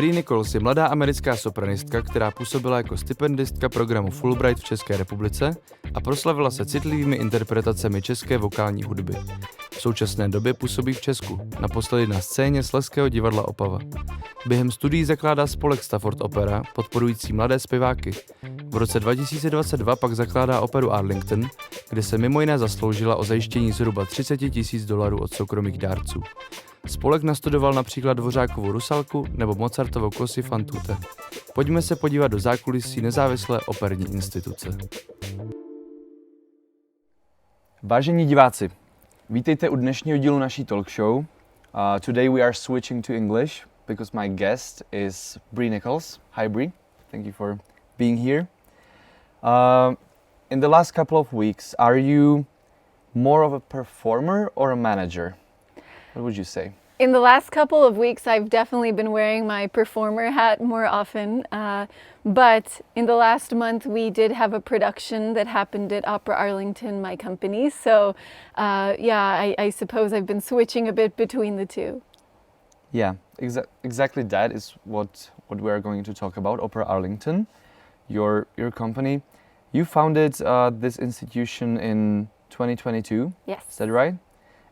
Bree Nichols je mladá americká sopranistka, která působila jako stipendistka programu Fulbright v České republice a proslavila se citlivými interpretacemi české vokální hudby. V současné době působí v Česku, naposledy na scéně Slezského divadla Opava. Během studií zakládá spolek Stafford Opera, podporující mladé zpěváky. V roce 2022 pak zakládá Operu Arlington, kde se mimo jiné zasloužila o zajištění zhruba $30,000 od soukromých dárců. Spolek nastudoval například Dvořákovu Rusalku nebo Mozartovo Così fan tutte. Pojďme se podívat do zákulisí nezávislé operní instituce. Vážení diváci, vítejte u dnešního dílu naší talk show. Today we are switching to English because my guest is Bree Nichols. Hi Bree, thank you for being here. In the last couple of weeks, are you more of a performer or a manager? What would you say? In the last couple of weeks, I've definitely been wearing my performer hat more often. But in the last month, we did have a production that happened at Opera Arlington, my company. So, I suppose I've been switching a bit between the two. Yeah, exactly that is what we are going to talk about. Opera Arlington, your company. You founded this institution in 2022. Yes. Is that right?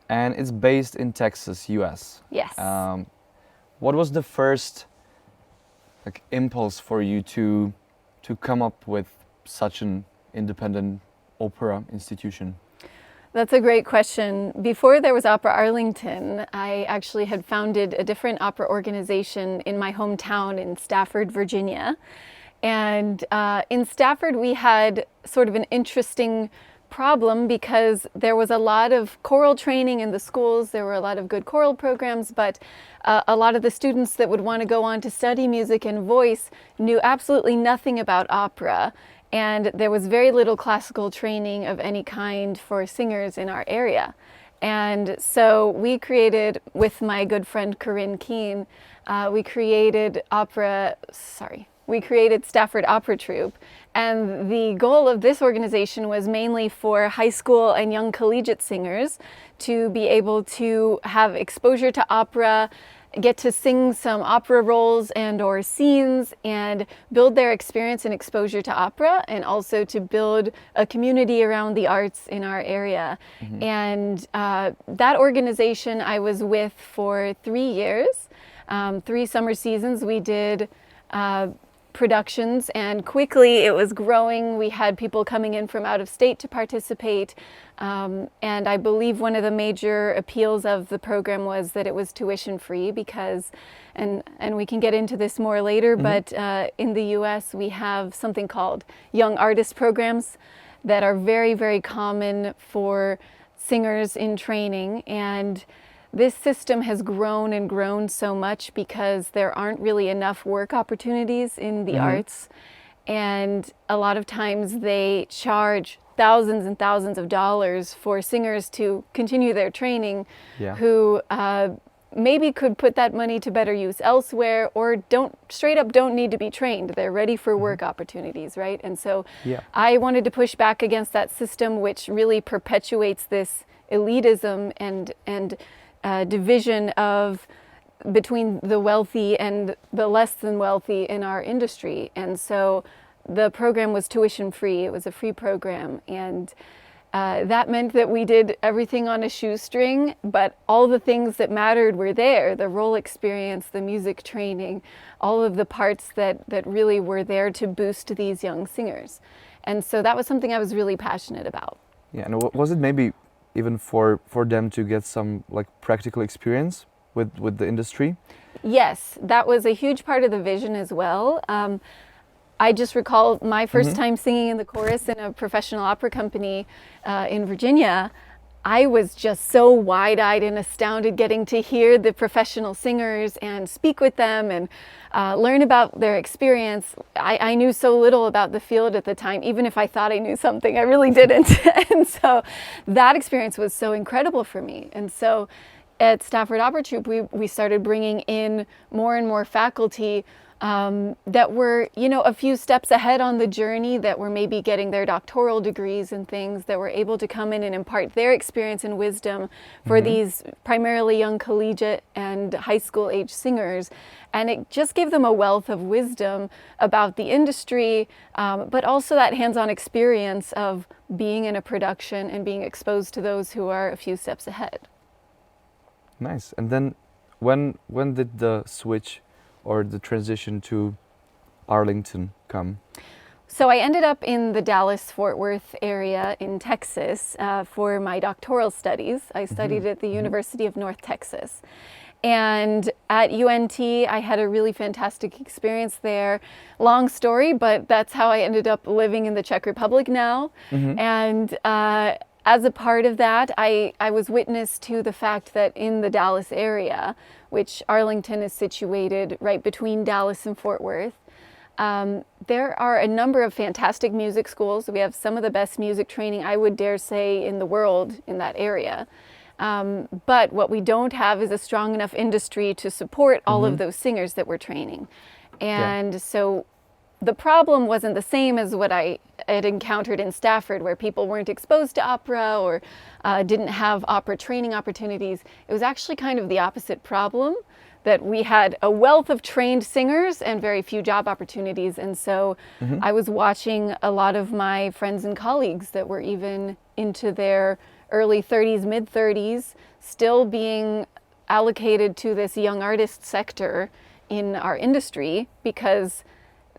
And it's based in Texas, US. Yes. What was the first impulse for you to come up with such an independent opera institution? That's a great question. Before there was Opera Arlington, I actually had founded a different opera organization in my hometown in Stafford, Virginia. And in Stafford, we had sort of an interesting problem because there was a lot of choral training in the schools. There were a lot of good choral programs, but a lot of the students that would want to go on to study music and voice knew absolutely nothing about opera. And there was very little classical training of any kind for singers in our area. And so we created, with my good friend Corinne Keene, we created Stafford Opera Troupe. And the goal of this organization was mainly for high school and young collegiate singers to be able to have exposure to opera, get to sing some opera roles and or scenes, and build their experience and exposure to opera, and also to build a community around the arts in our area. Mm-hmm. And that organization I was with for 3 years, 3 summer seasons. We did productions, and quickly it was growing. We had people coming in from out of state to participate, and I believe one of the major appeals of the program was that it was tuition free because, and we can get into this more later, mm-hmm. but in the US we have something called young artist programs that are very, very common for singers in training. And this system has grown and grown so much because there aren't really enough work opportunities in the mm-hmm. arts. And a lot of times they charge thousands and thousands of dollars for singers to continue their training, who maybe could put that money to better use elsewhere, or don't need to be trained. They're ready for work mm-hmm. opportunities, right? And so I wanted to push back against that system, which really perpetuates this elitism and division between the wealthy and the less than wealthy in our industry. And so the program was tuition free. It was a free program. And that meant that we did everything on a shoestring, but all the things that mattered were there: the role experience, the music training, all of the parts that really were there to boost these young singers. And so that was something I was really passionate about. Yeah, and was it maybe even for them to get some practical experience with the industry? Yes, that was a huge part of the vision as well. I just recall my first mm-hmm. time singing in the chorus in a professional opera company in Virginia. I was just so wide-eyed and astounded getting to hear the professional singers and speak with them and learn about their experience. I knew so little about the field at the time. Even if I thought I knew something, I really didn't. And so that experience was so incredible for me. And so at Stafford Opera Troupe, we started bringing in more and more faculty that were, a few steps ahead on the journey, that were maybe getting their doctoral degrees and things, that were able to come in and impart their experience and wisdom for these primarily young collegiate and high school age singers. And it just gave them a wealth of wisdom about the industry, but also that hands-on experience of being in a production and being exposed to those who are a few steps ahead. Nice. And then when did the switch or the transition to Arlington come? So I ended up in the Dallas-Fort Worth area in Texas for my doctoral studies. I studied at the University of North Texas. And at UNT, I had a really fantastic experience there. Long story, but that's how I ended up living in the Czech Republic now. And as a part of that, I was witness to the fact that in the Dallas area, which Arlington is situated right between Dallas and Fort Worth, there are a number of fantastic music schools. We have some of the best music training, I would dare say, in the world in that area. But what we don't have is a strong enough industry to support all of those singers that we're training. And so the problem wasn't the same as what I had encountered in Stafford, where people weren't exposed to opera or didn't have opera training opportunities. It was actually kind of the opposite problem, that we had a wealth of trained singers and very few job opportunities. And so I was watching a lot of my friends and colleagues that were even into their early 30s, mid 30s, still being allocated to this young artist sector in our industry, because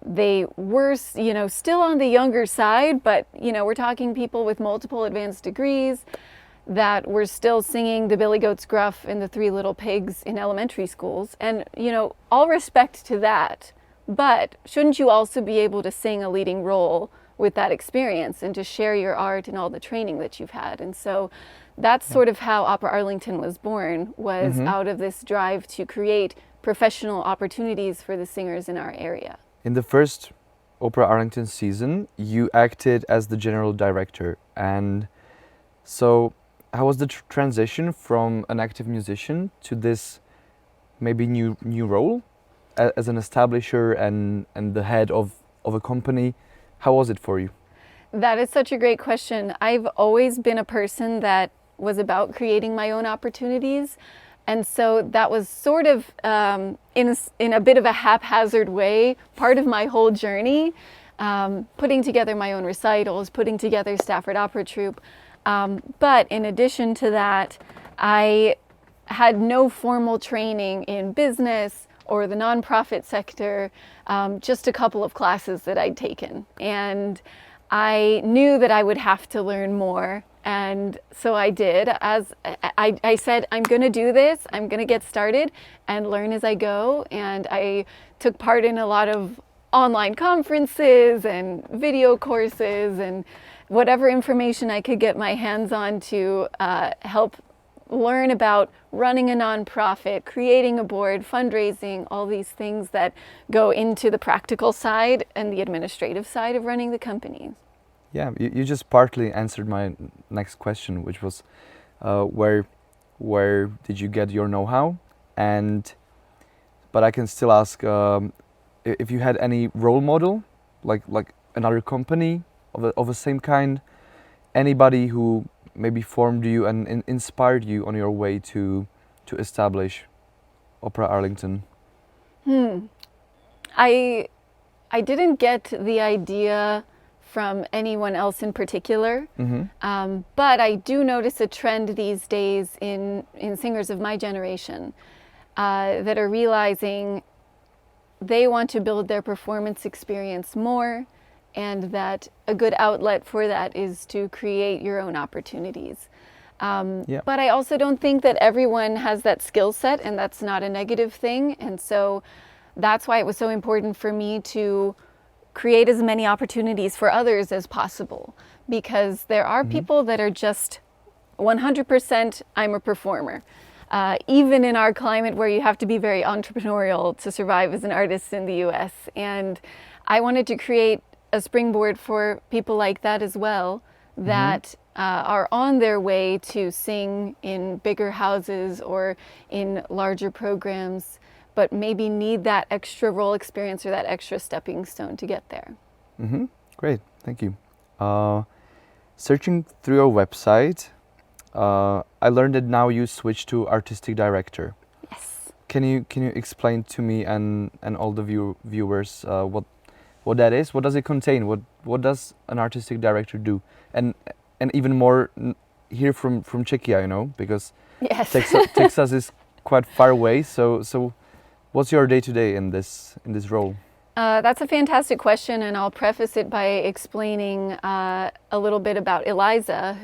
they were, still on the younger side, but, we're talking people with multiple advanced degrees that were still singing the Billy Goat's Gruff and the Three Little Pigs in elementary schools. And, all respect to that, but shouldn't you also be able to sing a leading role with that experience and to share your art and all the training that you've had? And so that's sort of how Opera Arlington was born, was out of this drive to create professional opportunities for the singers in our area. In the first Opera Arlington season, you acted as the general director. And so how was the transition from an active musician to this maybe new role as an establisher and the head of a company? How was it for you? That is such a great question. I've always been a person that was about creating my own opportunities. And so that was sort of, in a bit of a haphazard way, part of my whole journey, putting together my own recitals, putting together Stafford Opera Troupe. But in addition to that, I had no formal training in business or the nonprofit sector, just a couple of classes that I'd taken. And I knew that I would have to learn more. And so I did. As I said, I'm going to do this. I'm going to get started and learn as I go. And I took part in a lot of online conferences and video courses and whatever information I could get my hands on to help learn about running a nonprofit, creating a board, fundraising, all these things that go into the practical side and the administrative side of running the companies. Yeah, you just partly answered my next question, which was where did you get your know-how? But I can still ask if you had any role model, like another company of the same kind, anybody who maybe formed you and inspired you on your way to establish Opera Arlington? I didn't get the idea from anyone else in particular, but I do notice a trend these days in singers of my generation that are realizing they want to build their performance experience more, and that a good outlet for that is to create your own opportunities. But I also don't think that everyone has that skill set, and that's not a negative thing. And so that's why it was so important for me to create as many opportunities for others as possible, because there are people that are just 100% I'm a performer. Even in our climate where you have to be very entrepreneurial to survive as an artist in the US. And I wanted to create a springboard for people like that as well, that are on their way to sing in bigger houses or in larger programs, but maybe need that extra role experience or that extra stepping stone to get there. Mm-hmm. Great, thank you. Searching through your website, I learned that now you switched to artistic director. Yes. Can you explain to me and all the viewers what that is? What does it contain? What does an artistic director do? And even more here from Czechia, you know, because Yes. Texas is quite far away. So what's your day-to-day in this role? That's a fantastic question, and I'll preface it by explaining a little bit about Eliza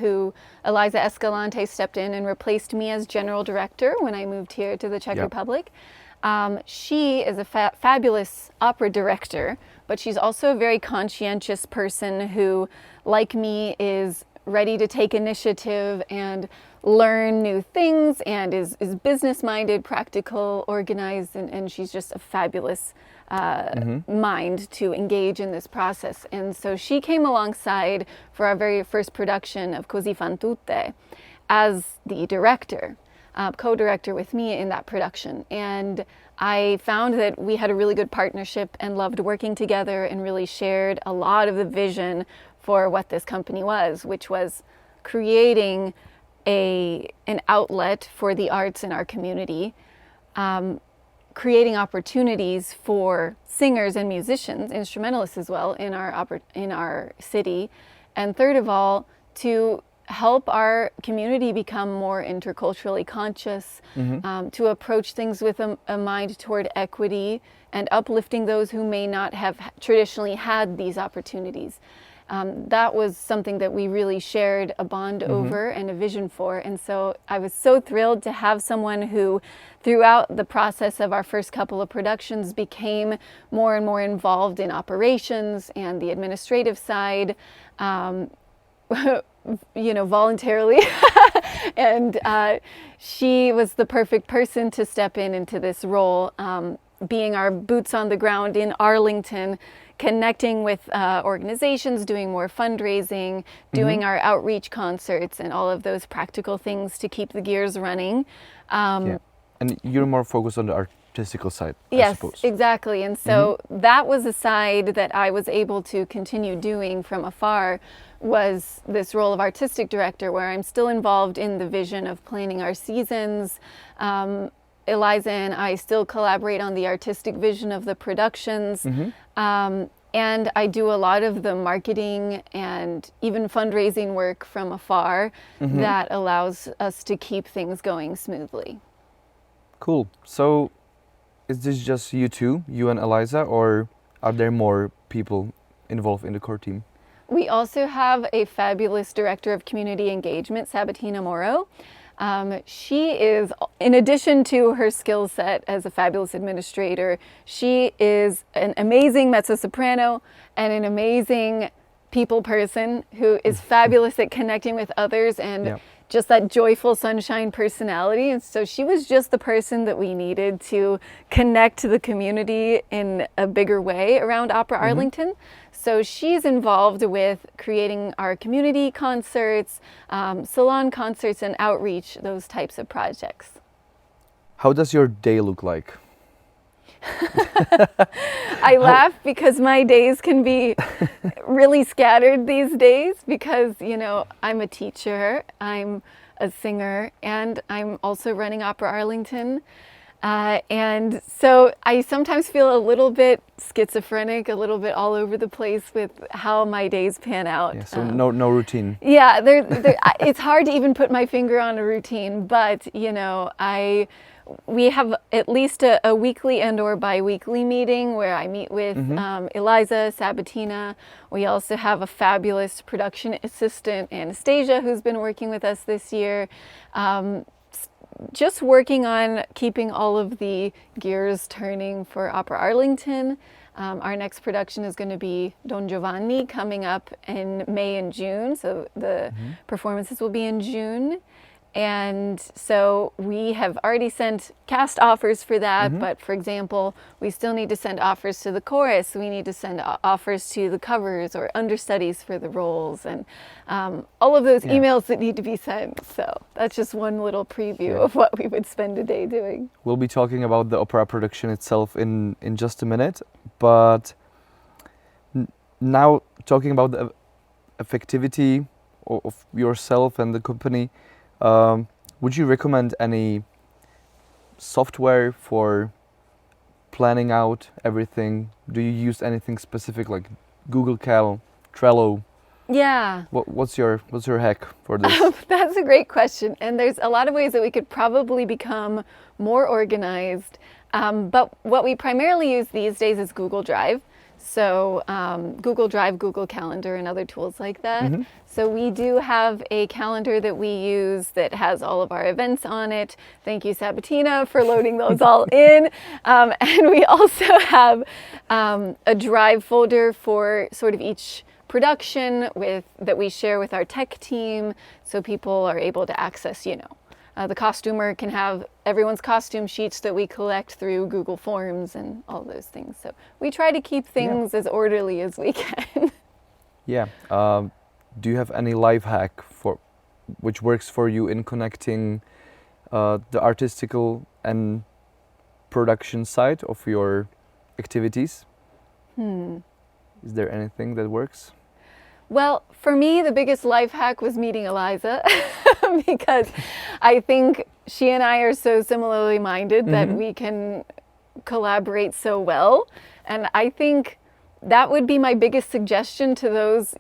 Escalante stepped in and replaced me as general director when I moved here to the Czech Yep. Republic. She is a fabulous opera director, but she's also a very conscientious person who, like me, is ready to take initiative and learn new things and is business-minded, practical, organized, and she's just a fabulous mind to engage in this process. And so she came alongside for our very first production of Così fan tutte as the director, co-director with me in that production. And I found that we had a really good partnership and loved working together and really shared a lot of the vision for what this company was, which was creating an outlet for the arts in our community, creating opportunities for singers and musicians, instrumentalists as well, in our city, and third of all, to help our community become more interculturally conscious, to approach things with a mind toward equity and uplifting those who may not have traditionally had these opportunities. That was something that we really shared a bond over and a vision for. And so I was so thrilled to have someone who, throughout the process of our first couple of productions, became more and more involved in operations and the administrative side, voluntarily. And she was the perfect person to step into this role, being our boots on the ground in Arlington, connecting with organizations, doing more fundraising, doing our outreach concerts, and all of those practical things to keep the gears running. Yeah. And you're more focused on the artistical side, Yes, I suppose. exactly. And so that was a side that I was able to continue doing from afar, was this role of artistic director, where I'm still involved in the vision of planning our seasons. Eliza and I still collaborate on the artistic vision of the productions. And I do a lot of the marketing and even fundraising work from afar that allows us to keep things going smoothly. Cool. So is this just you two, you and Eliza, or are there more people involved in the core team? We also have a fabulous director of community engagement, Sabatina Moro. She is, in addition to her skill set as a fabulous administrator, she is an amazing mezzo-soprano and an amazing people person who is fabulous at connecting with others and just that joyful sunshine personality. And so she was just the person that we needed to connect to the community in a bigger way around Opera Arlington. So she's involved with creating our community concerts, salon concerts, and outreach, those types of projects. How does your day look like? I laugh because my days can be really scattered these days because, I'm a teacher, I'm a singer, and I'm also running Opera Arlington. And so I sometimes feel a little bit schizophrenic, a little bit all over the place with how my days pan out. Yeah, so no routine. Yeah, it's hard to even put my finger on a routine, but we have at least a weekly and or bi-weekly meeting where I meet with Eliza, Sabatina. We also have a fabulous production assistant, Anastasia, who's been working with us this year. Just working on keeping all of the gears turning for Opera Arlington. Our next production is going to be Don Giovanni coming up in May and June, so the performances will be in June. And so we have already sent cast offers for that, but for example, we still need to send offers to the chorus. We need to send offers to the covers or understudies for the roles, and all of those emails that need to be sent. So that's just one little preview of what we would spend a day doing. We'll be talking about the opera production itself in just a minute, but now talking about the effectivity of yourself and the company, would you recommend any software for planning out everything? Do you use anything specific like Google Cal, Trello? Yeah. What's your hack for this? That's a great question. And there's a lot of ways that we could probably become more organized. But what we primarily use these days is Google Drive. So Google Drive, Google Calendar, and other tools like that. So we do have a calendar that we use that has all of our events on it. Thank you, Sabatina, for loading those all in. And we also have a Drive folder for sort of each production that we share with our tech team, so people are able to access, the costumer can have everyone's costume sheets that we collect through Google Forms and all those things. So we try to keep things as orderly as we can. Do you have any life hack which works for you in connecting the artistical and production side of your activities? Is there anything that works? Well, for me, the biggest life hack was meeting Eliza because I think she and I are so similarly minded that we can collaborate so well. And I think that would be my biggest suggestion to those,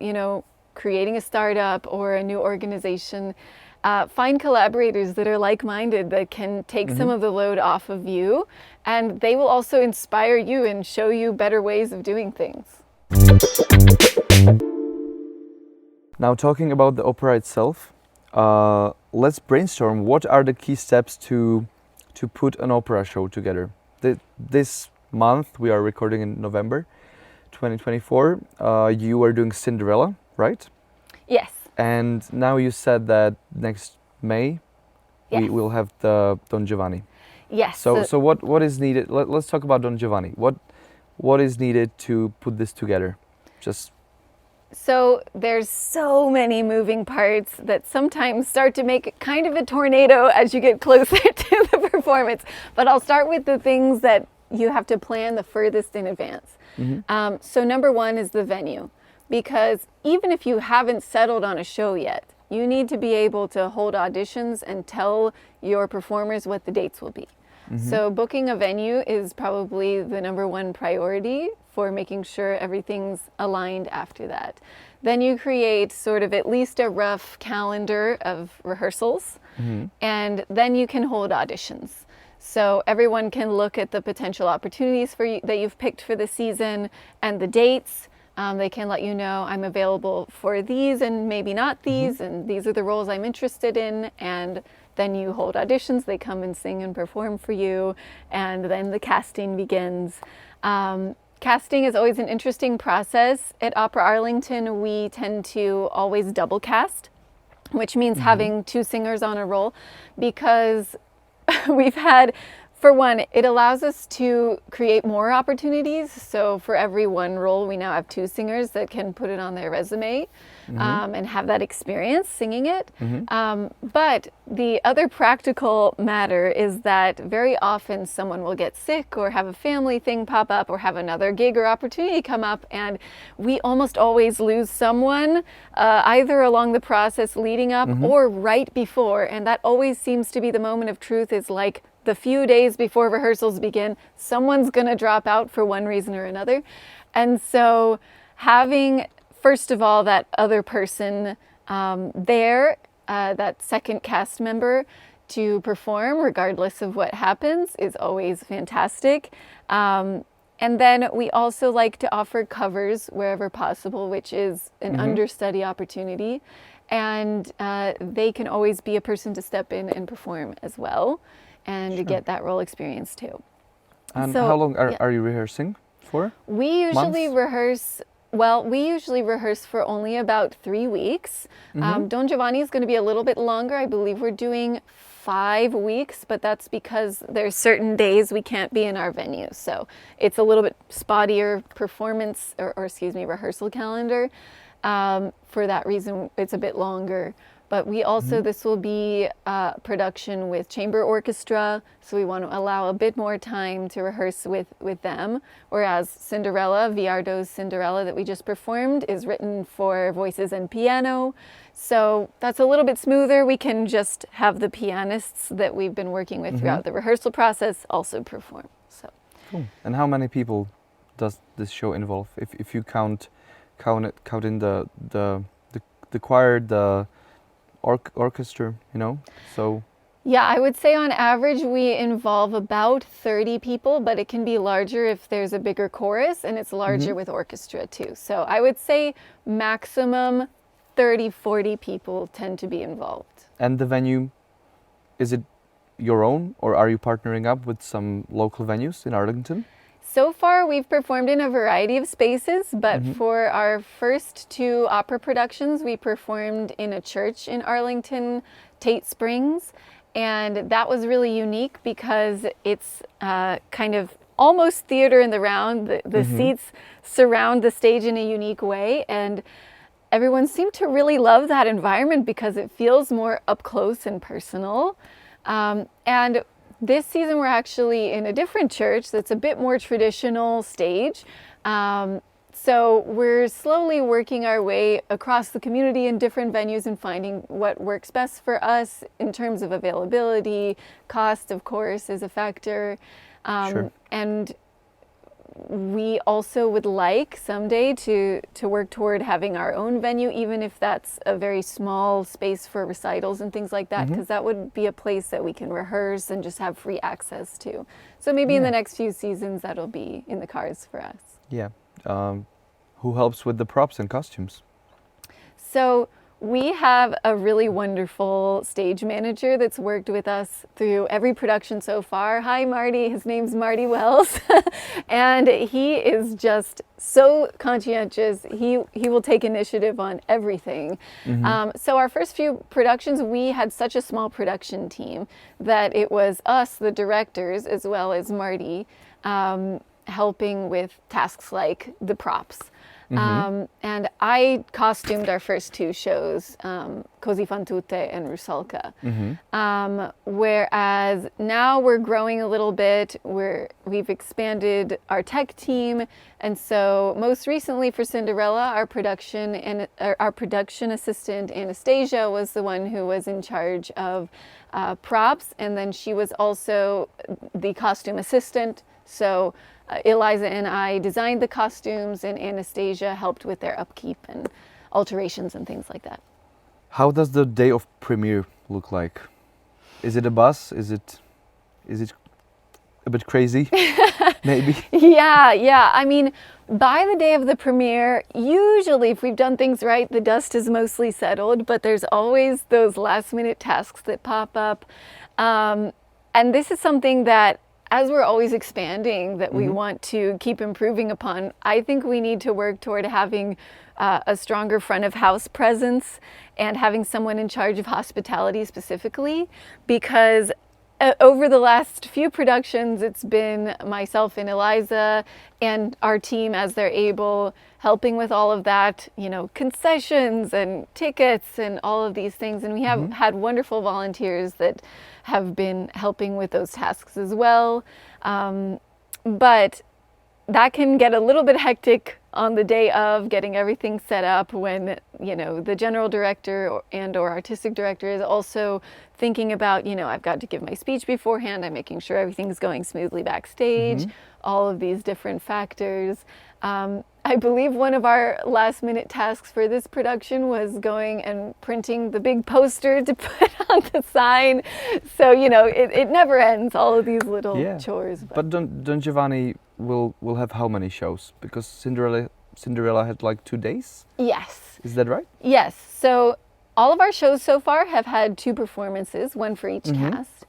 creating a startup or a new organization. Find collaborators that are like-minded, that can take some of the load off of you, and they will also inspire you and show you better ways of doing things. Now, talking about the opera itself, let's brainstorm. What are the key steps to put an opera show together? This month, we are recording in November 2024, you are doing Cinderella, right? Yes. And now you said that next May, we will have the Don Giovanni. Yes. So what is needed? Let's talk about Don Giovanni. What is needed to put this together? So there's so many moving parts that sometimes start to make it kind of a tornado as you get closer to the performance. But I'll start with the things that you have to plan the furthest in advance. So number one is the venue, because even if you haven't settled on a show yet, you need to be able to hold auditions and tell your performers what the dates will be. So booking a venue is probably the number one priority for making sure everything's aligned after that. Then you create sort of at least a rough calendar of rehearsals, and then you can hold auditions. So everyone can look at the potential opportunities for you, that you've picked for the season, and the dates. They can let you know, I'm available for these and maybe not these, and these are the roles I'm interested in. And then you hold auditions, they come and sing and perform for you, and then the casting begins. Casting is always an interesting process. At Opera Arlington, we tend to always double cast, which means having two singers on a role, because we've had, for one, it allows us to create more opportunities. So for every one role, we now have two singers that can put it on their resume and have that experience singing it. But the other practical matter is that very often someone will get sick or have a family thing pop up or have another gig or opportunity come up, and we almost always lose someone either along the process leading up or right before. And that always seems to be the moment of truth, is like the few days before rehearsals begin, someone's going to drop out for one reason or another. And so having, first of all, that other person there, that second cast member to perform regardless of what happens, is always fantastic. And then we also like to offer covers wherever possible, which is an understudy opportunity. And they can always be a person to step in and perform as well, and to get that role experience too. And So, how long are you rehearsing for? We usually rehearse Well, we usually rehearse for only about 3 weeks. Don Giovanni is going to be a little bit longer. I believe we're doing 5 weeks, but that's because there's certain days we can't be in our venue. So it's a little bit spottier performance rehearsal calendar. For that reason, it's a bit longer. But we also, this will be a production with chamber orchestra, so we want to allow a bit more time to rehearse with them. Whereas Cinderella, Viardo's Cinderella that we just performed, is written for voices and piano. So that's a little bit smoother. We can just have the pianists that we've been working with throughout the rehearsal process also perform. So. Cool. And how many people does this show involve? If you count in the choir, the orchestra, so yeah, I would say on average we involve about 30 people, but it can be larger if there's a bigger chorus, and it's larger with orchestra too. So I would say maximum 30-40 people tend to be involved. And the venue, is it your own, or are you partnering up with some local venues in Arlington? So far, we've performed in a variety of spaces, but for our first 2 opera productions, we performed in a church in Arlington, Tate Springs, and that was really unique because it's kind of almost theater in the round. The seats surround the stage in a unique way, and everyone seemed to really love that environment because it feels more up close and personal. And this season, we're actually in a different church that's a bit more traditional stage. So we're slowly working our way across the community in different venues and finding what works best for us in terms of availability. Cost, of course, is a factor. Sure. And we also would like someday to work toward having our own venue, even if that's a very small space for recitals and things like that, because that would be a place that we can rehearse and just have free access to. So maybe in the next few seasons, that'll be in the cards for us. Yeah. Who helps with the props and costumes? So we have a really wonderful stage manager that's worked with us through every production so far. Hi, Marty. His name's Marty Wells. And he is just so conscientious. He will take initiative on everything. So our first few productions, we had such a small production team that it was us, the directors, as well as Marty, helping with tasks like the props. And I costumed our first 2 shows, Così fan tutte and Rusalka. Whereas now we're growing a little bit. We've expanded our tech team, and so most recently for Cinderella, our production assistant Anastasia was the one who was in charge of props, and then she was also the costume assistant. So Eliza and I designed the costumes, and Anastasia helped with their upkeep and alterations and things like that. How does the day of premiere look like? Is it a buzz? Is it a bit crazy? Maybe? Yeah. I mean, by the day of the premiere, usually if we've done things right, the dust is mostly settled, but there's always those last minute tasks that pop up. And this is something that, as we're always expanding, that we want to keep improving upon. I think we need to work toward having a stronger front of house presence and having someone in charge of hospitality specifically, because over the last few productions, it's been myself and Eliza and our team as they're able, helping with all of that, concessions and tickets and all of these things. And we have had wonderful volunteers that have been helping with those tasks as well. But that can get a little bit hectic on the day of getting everything set up when, the general director or artistic director is also thinking about, I've got to give my speech beforehand. I'm making sure everything's going smoothly backstage, all of these different factors. I believe one of our last minute tasks for this production was going and printing the big poster to put on the sign. So, it never ends, all of these little chores. But Don Giovanni will have how many shows? Because Cinderella had like 2 days? Yes. Is that right? Yes. So all of our shows so far have had 2 performances, one for each cast.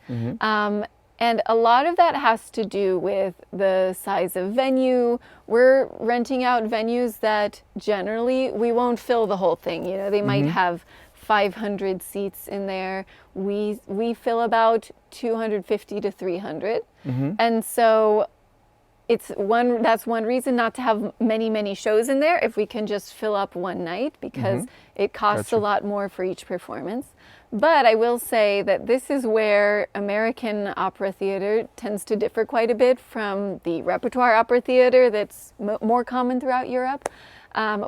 And a lot of that has to do with the size of venue. We're renting out venues that generally we won't fill the whole thing. You know, they might have 500 seats in there. We fill about 250 to 300. And so that's one reason not to have many shows in there if we can just fill up one night, because it costs a lot more for each performance. But I will say that this is where American opera theater tends to differ quite a bit from the repertoire opera theater that's more common throughout Europe.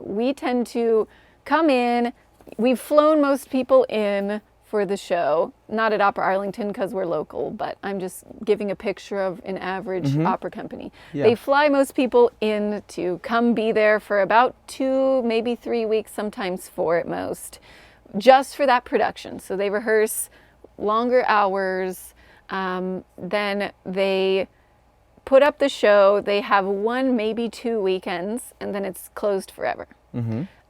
We tend to come in, we've flown most people in for the show, not at Opera Arlington because we're local, but I'm just giving a picture of an average opera company. Yeah. They fly most people in to come be there for about 2, maybe 3 weeks, sometimes 4 at most, just for that production. So they rehearse longer hours, then they put up the show, they have 1, maybe 2 weekends, and then it's closed forever.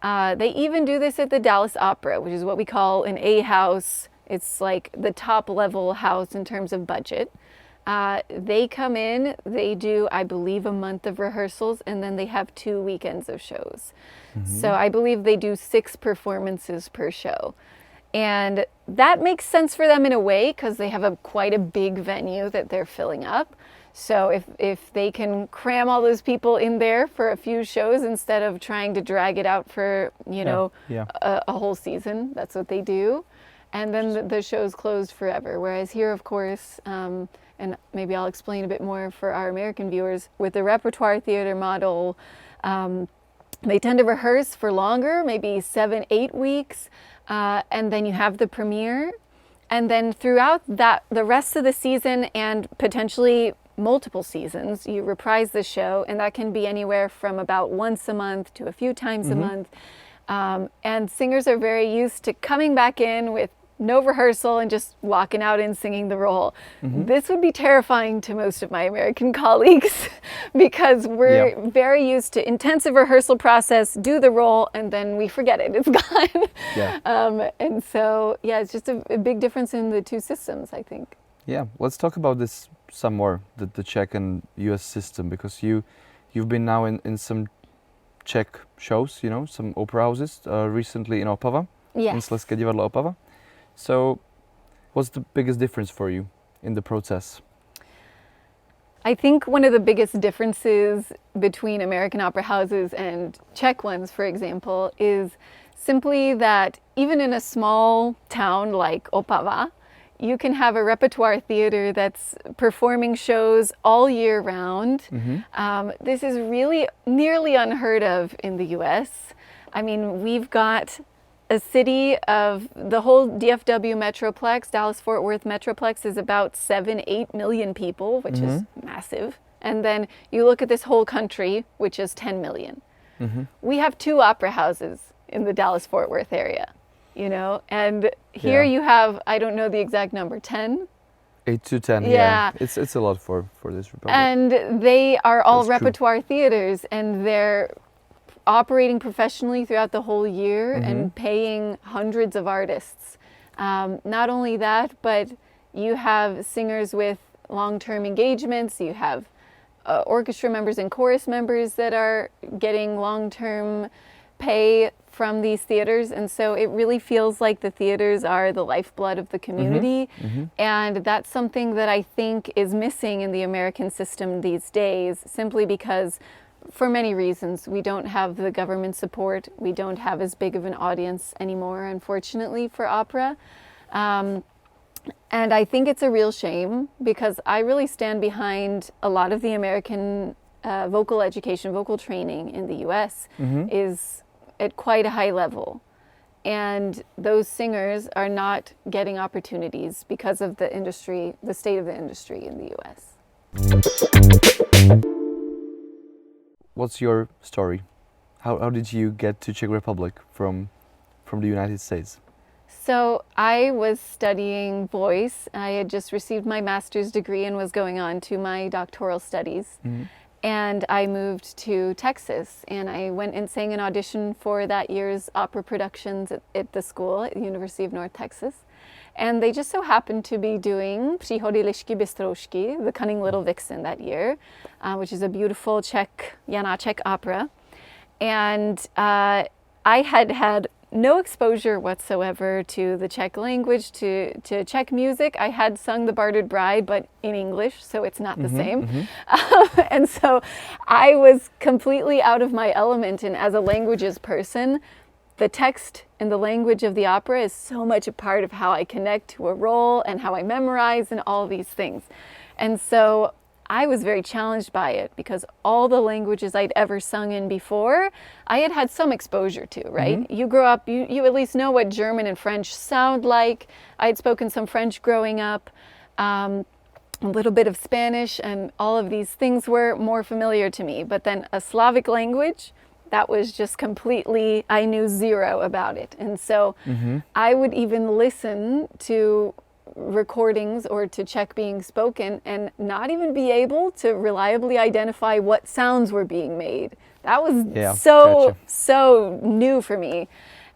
They even do this at the Dallas Opera, which is what we call an A house. It's like the top level house in terms of budget. They come in, they do, I believe, a month of rehearsals, and then they have 2 weekends of shows. So I believe they do 6 performances per show. And that makes sense for them in a way because they have quite a big venue that they're filling up. So if they can cram all those people in there for a few shows instead of trying to drag it out for, a whole season, that's what they do. And then the show's closed forever. Whereas here, of course, and maybe I'll explain a bit more for our American viewers, with the repertoire theater model, they tend to rehearse for longer, maybe 7, 8 weeks, and then you have the premiere. And then throughout the rest of the season and potentially multiple seasons, you reprise the show, and that can be anywhere from about once a month to a few times a month. And singers are very used to coming back in with no rehearsal and just walking out and singing the role. This would be terrifying to most of my American colleagues because we're very used to intensive rehearsal process, do the role, and then we forget it, it's gone. And so, it's just a big difference in the two systems, I think. Yeah, let's talk about this some more, the Czech and US system, because you've been now in some Czech shows, some opera houses, recently in Opava, in Slezské divadlo Opava. So what's the biggest difference for you in the process? I think one of the biggest differences between American opera houses and Czech ones, for example, is simply that even in a small town like Opava, you can have a repertoire theater that's performing shows all year round. This is really nearly unheard of in the US. I mean, we've got a city of the whole DFW Metroplex, Dallas-Fort Worth Metroplex, is about 7-8 million people, which is massive. And then you look at this whole country, which is 10 million. We have 2 opera houses in the Dallas-Fort Worth area, and here you have, I don't know the exact number, 10? 8 to 10, yeah. It's a lot for this republic. And they are all That's repertoire theaters, and they're operating professionally throughout the whole year and paying hundreds of artists. Not only that, but you have singers with long-term engagements, you have orchestra members and chorus members that are getting long-term pay from these theaters, and so it really feels like the theaters are the lifeblood of the community. And that's something that I think is missing in the American system these days, simply because for many reasons. We don't have the government support. We don't have as big of an audience anymore, unfortunately, for opera. And I think it's a real shame because I really stand behind a lot of the American vocal education, vocal training in the US is at quite a high level. And those singers are not getting opportunities because of the industry, the state of the industry in the US. What's your story? How did you get to Czech Republic from the United States? So I was studying voice. I had just received my master's degree and was going on to my doctoral studies. And I moved to Texas, and I went and sang an audition for that year's opera productions at the school at the University of North Texas. And they just so happened to be doing Příhody lišky bystroušky, The Cunning Little Vixen, that year, which is a beautiful Czech, Janáček opera. And I had no exposure whatsoever to the Czech language, to Czech music. I had sung The Bartered Bride, but in English, so it's not the same. And so I was completely out of my element. And as a languages person, the text and the language of the opera is so much a part of how I connect to a role and how I memorize and all these things. And so I was very challenged by it because all the languages I'd ever sung in before, I had some exposure to, right? You grow up, you at least know what German and French sound like. I'd spoken some French growing up, a little bit of Spanish, and all of these things were more familiar to me. But then a Slavic language, that was just completely, I knew zero about it. And so I would even listen to recordings or to Czech being spoken and not even be able to reliably identify what sounds were being made. That was so new for me.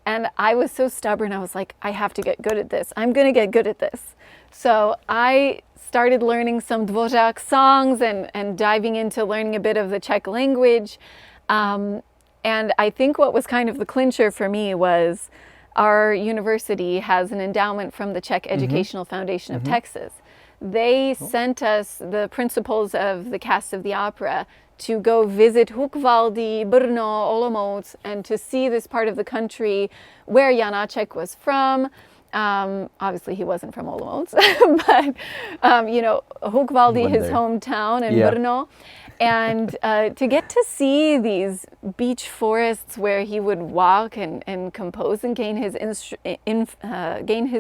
And I was so stubborn. I was like, I have to get good at this. I'm going to get good at this. So I started learning some Dvořák songs and diving into learning a bit of the Czech language. And I think what was kind of the clincher for me was our university has an endowment from the Czech Educational Foundation of Texas. They sent us, the principals of the cast of the opera, to go visit Hukvaldy, Brno, Olomouc, and to see this part of the country where Janáček was from. Obviously, he wasn't from Olomouc, but, you know, Hukvaldy, his hometown, and Brno. And to get to see these beech forests where he would walk and compose and gain his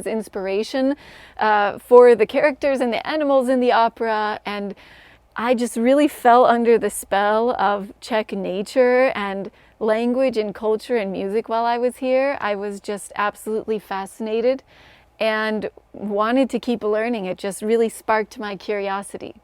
inspiration for the characters and the animals in the opera. And I just really fell under the spell of Czech nature and language and culture and music while I was here. I was just absolutely fascinated and wanted to keep learning. It just really sparked my curiosity.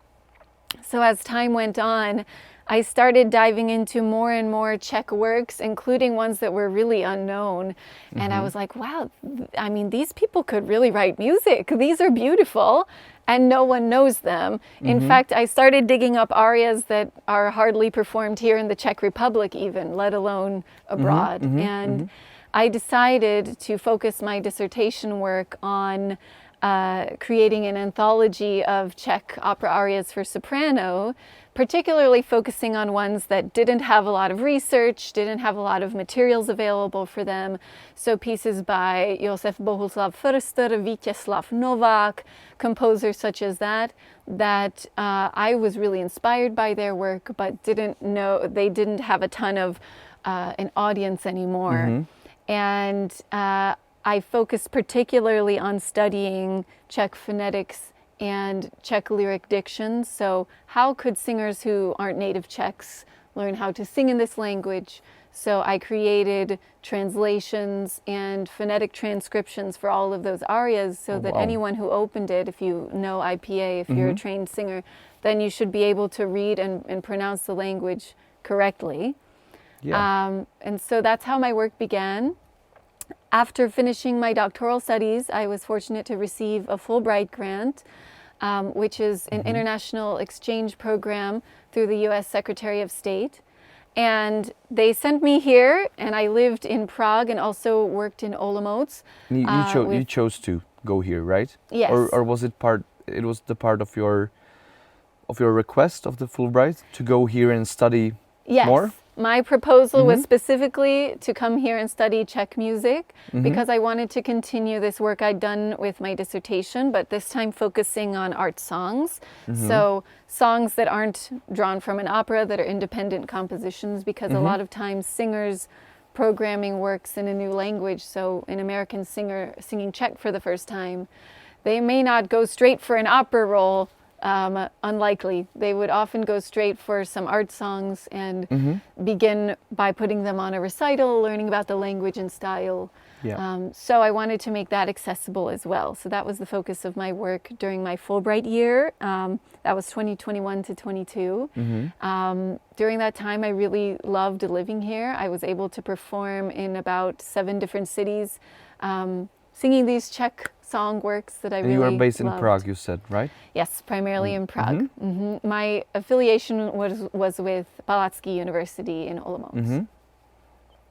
So as time went on, I started diving into more and more Czech works, including ones that were really unknown. And I was like, wow, I mean, these people could really write music. These are beautiful, and no one knows them. In fact, I started digging up arias that are hardly performed here in the Czech Republic even, let alone abroad. And I decided to focus my dissertation work on creating an anthology of Czech opera arias for soprano, particularly focusing on ones that didn't have a lot of research, didn't have a lot of materials available for them. So pieces by Josef Bohuslav Förster, Vítězslav Novák, composers such as that I was really inspired by their work, but didn't know, they didn't have a ton of an audience anymore. And I focused particularly on studying Czech phonetics and Czech lyric diction. So how could singers who aren't native Czechs learn how to sing in this language? So I created translations and phonetic transcriptions for all of those arias so that anyone who opened it, if you know IPA, if you're a trained singer, then you should be able to read and pronounce the language correctly. And so that's how my work began. After finishing my doctoral studies, I was fortunate to receive a Fulbright grant, which is an international exchange program through the U.S. Secretary of State. And they sent me here, and I lived in Prague and also worked in Olomouc. You chose to go here, right? Yes. Or was it part? It was the part of your request of the Fulbright to go here and study more? My proposal was specifically to come here and study Czech music because I wanted to continue this work I'd done with my dissertation, but this time focusing on art songs. So songs that aren't drawn from an opera, that are independent compositions, because a lot of times singers programming works in a new language. So an American singer singing Czech for the first time, they may not go straight for an opera role. Unlikely. They would often go straight for some art songs and begin by putting them on a recital, learning about the language and style. So I wanted to make that accessible as well. So that was the focus of my work during my Fulbright year. That was 2021 to 22. During that time, I really loved living here. I was able to perform in about 7 different cities, singing these Czech song works that I And really you are based loved. in Prague, you said, right? Yes, primarily in Prague. My affiliation was with Palacký University in Olomouc.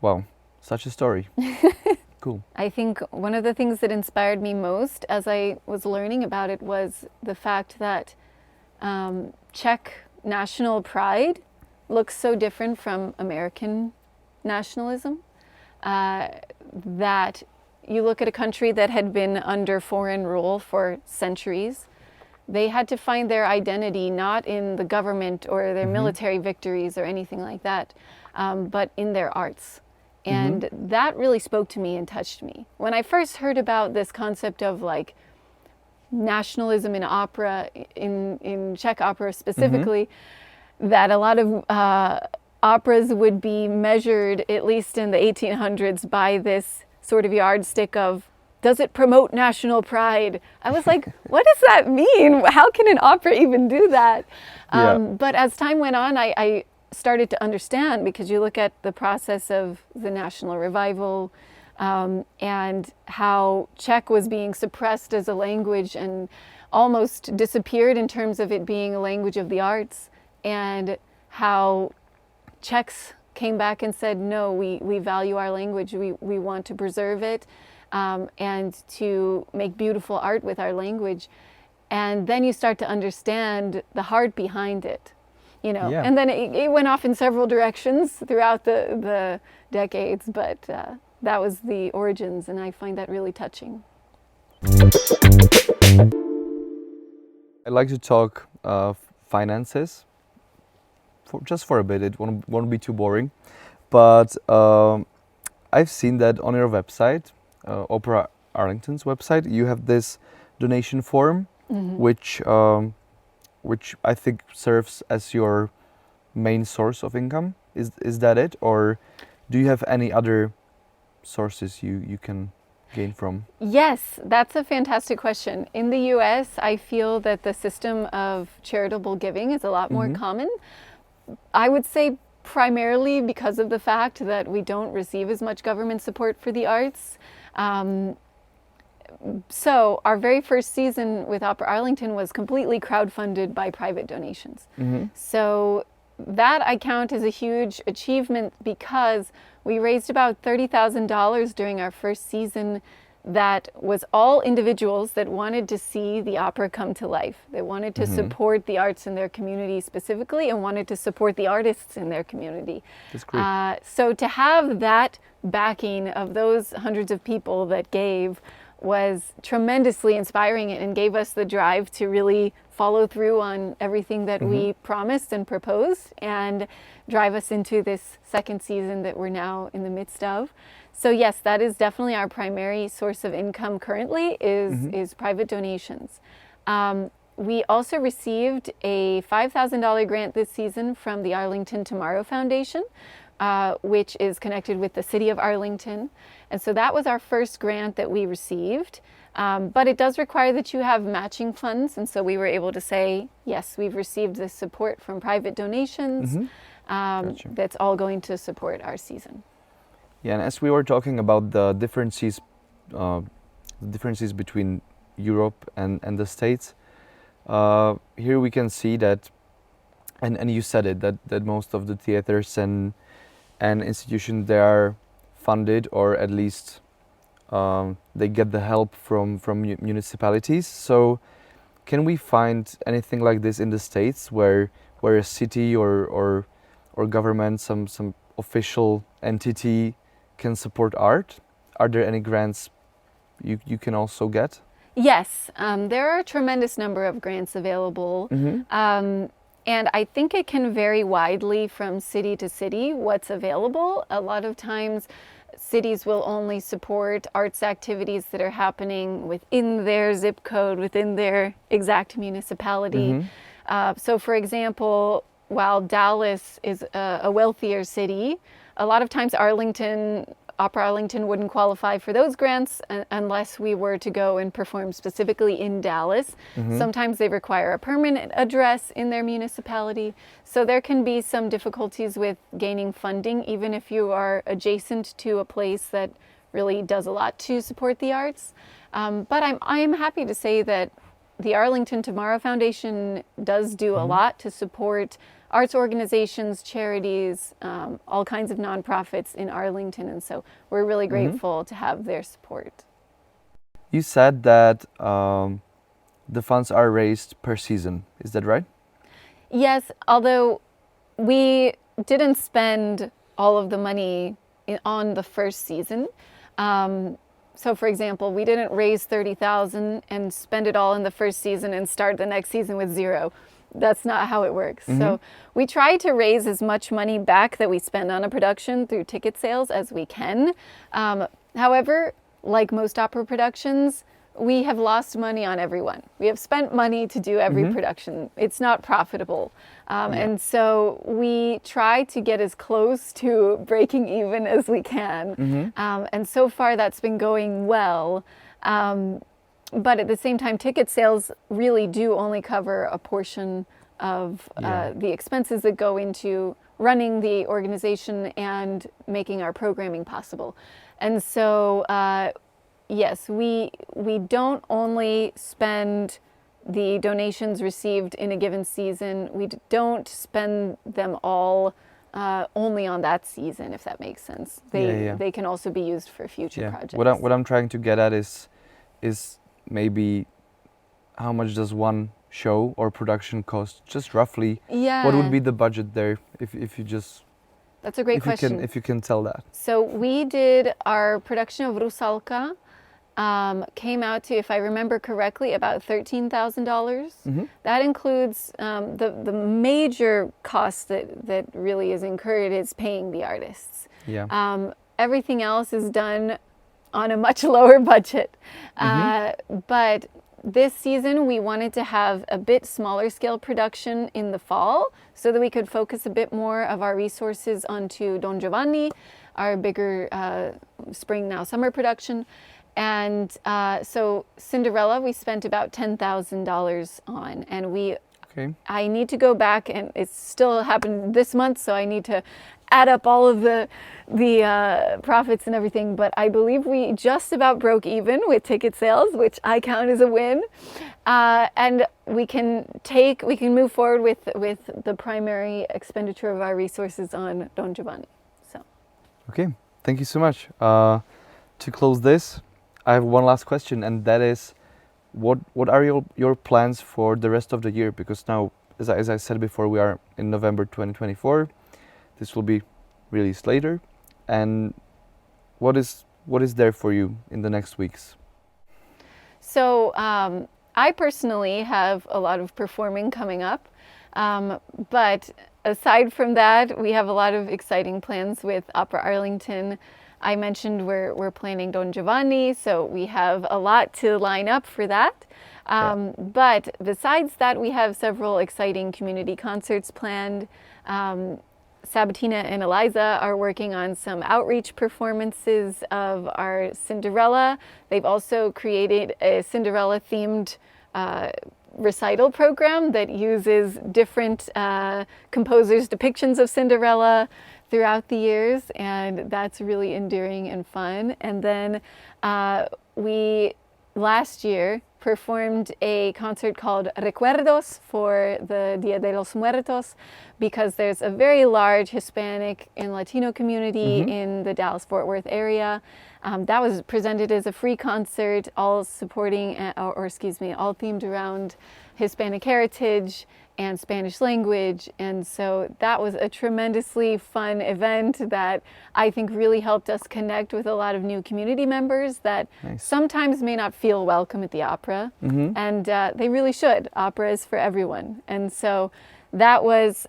Wow, such a story. Cool. I think one of the things that inspired me most as I was learning about it was the fact that Czech national pride looks so different from American nationalism, that you look at a country that had been under foreign rule for centuries. They had to find their identity not in the government or their military victories or anything like that, but in their arts. And that really spoke to me and touched me. When I first heard about this concept of like nationalism in opera, in Czech opera specifically, that a lot of operas would be measured, at least in the 1800s, by this sort of yardstick of, does it promote national pride? I was like, what does that mean? How can an opera even do that? But as time went on, I started to understand, because you look at the process of the national revival and how Czech was being suppressed as a language and almost disappeared in terms of it being a language of the arts, and how Czechs came back and said, no, we value our language, we want to preserve it, and to make beautiful art with our language. And then you start to understand the heart behind it, you know. And then it went off in several directions throughout the decades, but that was the origins, and I find that really touching. I'd like to talk finances. Just for a bit, it won't be too boring, but I've seen that on your website, Opera Arlington's website, you have this donation form, which I think serves as your main source of income. Is that it, or do you have any other sources you can gain from? Yes, that's a fantastic question. In the US, I feel that the system of charitable giving is a lot more common. I would say primarily because of the fact that we don't receive as much government support for the arts. So our very first season with Opera Arlington was completely crowdfunded by private donations. So that I count as a huge achievement, because we raised about $30,000 during our first season. That was all individuals that wanted to see the opera come to life. They wanted to support the arts in their community specifically, and wanted to support the artists in their community. That's great. So to have that backing of those hundreds of people that gave was tremendously inspiring, and gave us the drive to really follow through on everything that we promised and proposed, and drive us into this second season that we're now in the midst of. So yes, that is definitely our primary source of income currently, is private donations. We also received a $5,000 grant this season from the Arlington Tomorrow Foundation, which is connected with the city of Arlington. And so that was our first grant that we received. But it does require that you have matching funds. And so we were able to say, yes, we've received this support from private donations. Gotcha. That's all going to support our season. Yeah, and as we were talking about the differences between Europe and the States, here we can see that, and you said it, that most of the theaters and institutions, they are funded, or at least they get the help from municipalities. So can we find anything like this in the States, where a city or government, some official entity can support art? Are there any grants you can also get? Yes, there are a tremendous number of grants available. And I think it can vary widely from city to city what's available. A lot of times cities will only support arts activities that are happening within their zip code, within their exact municipality. So for example, while Dallas is a wealthier city, a lot of times Opera Arlington wouldn't qualify for those grants unless we were to go and perform specifically in Dallas. Sometimes they require a permanent address in their municipality. So there can be some difficulties with gaining funding, even if you are adjacent to a place that really does a lot to support the arts. But I'm happy to say that the Arlington Tomorrow Foundation does do a lot to support arts organizations, charities, all kinds of nonprofits in Arlington. And so we're really grateful to have their support. You said that the funds are raised per season. Is that right? Yes, although we didn't spend all of the money on the first season. So for example, we didn't raise $30,000 and spend it all in the first season and start the next season with zero. That's not how it works. So we try to raise as much money back that we spend on a production through ticket sales as we can. However, like most opera productions, we have lost money on everyone. We have spent money to do every production. It's not profitable. And so we try to get as close to breaking even as we can. And so far that's been going well. But at the same time, ticket sales really do only cover a portion of the expenses that go into running the organization and making our programming possible. And so, yes, we don't only spend the donations received in a given season. We don't spend them all only on that season, if that makes sense. They can also be used for future projects. What I'm trying to get at is maybe how much does one show or production cost, just roughly? What would be the budget there if you just... That's a great question. If you can tell that. So we did our production of Rusalka, came out to, if I remember correctly, about $13,000. That includes the major cost that really is incurred is paying the artists. Everything else is done on a much lower budget. But this season we wanted to have a bit smaller scale production in the fall so that we could focus a bit more of our resources onto Don Giovanni, our bigger spring now summer production. And so Cinderella we spent about $10,000 on, and I need to go back, and it's still happened this month, so I need to add up all of the profits and everything, but I believe we just about broke even with ticket sales, which I count as a win. And we can move forward with the primary expenditure of our resources on Don Giovanni. So. Okay, thank you so much. To close this, I have one last question, and that is, what are your plans for the rest of the year? Because now, as I said before, we are in November 2024. This will be released later. And what is there for you in the next weeks? So I personally have a lot of performing coming up. But aside from that, we have a lot of exciting plans with Opera Arlington. I mentioned we're planning Don Giovanni, so we have a lot to line up for that. But besides that, we have several exciting community concerts planned. Sabatina and Eliza are working on some outreach performances of our Cinderella. They've also created a Cinderella-themed recital program that uses different composers' depictions of Cinderella throughout the years, and that's really endearing and fun. And then we last year performed a concert called Recuerdos for the Dia de los Muertos, because there's a very large Hispanic and Latino community in the Dallas-Fort Worth area. That was presented as a free concert, all supporting, all themed around Hispanic heritage and Spanish language. And so that was a tremendously fun event that I think really helped us connect with a lot of new community members that sometimes may not feel welcome at the opera. And they really should. Opera is for everyone. And so that was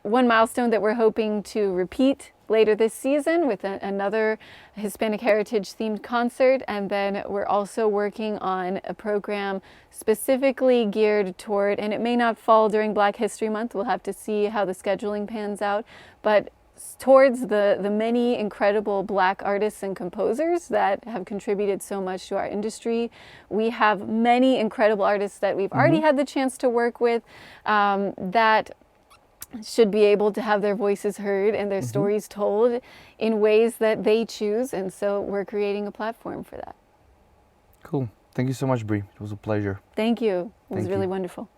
one milestone that we're hoping to repeat later this season with another Hispanic heritage themed concert. And then we're also working on a program specifically geared toward, and it may not fall during Black History Month, we'll have to see how the scheduling pans out, but towards the many incredible Black artists and composers that have contributed so much to our industry. We have many incredible artists that we've already had the chance to work with that should be able to have their voices heard and their stories told in ways that they choose. And so we're creating a platform for that. Cool. Thank you so much, Bree. It was a pleasure. Thank you. It was Thank really you. wonderful.